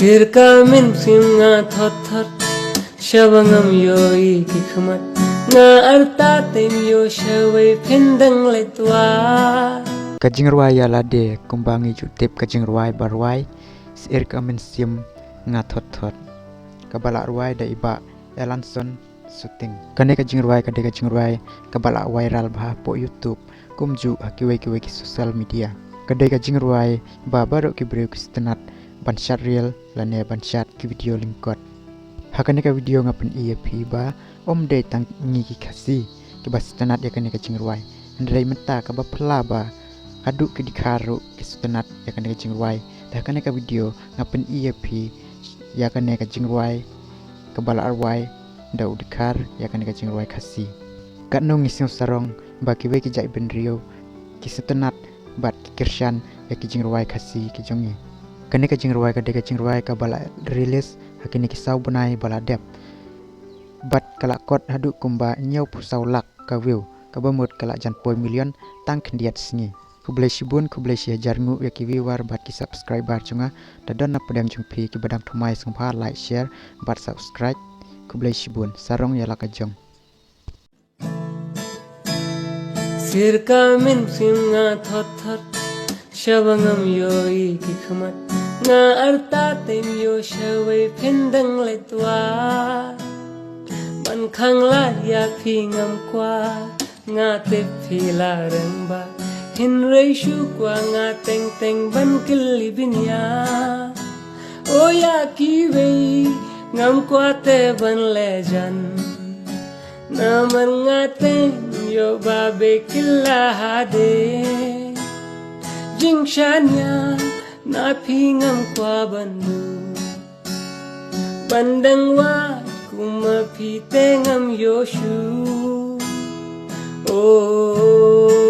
Sirka min sim nga thot thot Shabangam yo I kikmat Nga arta tem yo shawai pindang letwa Kajing ruai ya lade kumbangi jutip kajing ruai barwai Sirka min sim nga thot thot Kabala ruai da iba Elanson syuting Kane kajing ruai kabala viral bah po YouTube kumju hakiwai ki sosial media Kadai kajing ruai ba baru ki breu kistenat banshat real lane banshat ki video lingkot Hakane ka video ngapen EAP ba om de tang ngi ki kasi ki bastenat ya kane kajing ruai andrai menta ka ba pela ba aduk ki dikaru ki sutenat ya kane kajing ruai dah kane ka video ngapen EAP ya kane kajing ruai kabala arwai da udikar ya kane kajing ruai kasi kat no ngising sarong ba ki we ki jai ben rio ki sutenat bat kirshan ya kijing ruai kasi kijongi kane kajing ruai kade kajing ruai ka bala rilis hakini kisau bunai bala dep bat kala kot hadu kumba nyau pusau lak ka view ka bamut kala jan poi million tang kendiat sngi kublai shibun kublai shi jarngu ya ki viewer bat ki subscriber chunga da don na pedang jungpi ki badang thumai sungpha like share bat subscribe kublai shibun sarong ya lakajong Sirka min sim nga thot thot Shabangam yo I kikmat Nga arta tem yo shawai pindang letwa Ban khang la ya phi ngam kwa Nga te phi la rang ba Hin rei shu kwa nga teng teng ban kili binya O ya ki wei ngam kwa te ban le jan Naman nga teng yo babe kila hade Jing shanya na pingam kwa bandu Bandang wa kuma pitengam yoshu Oh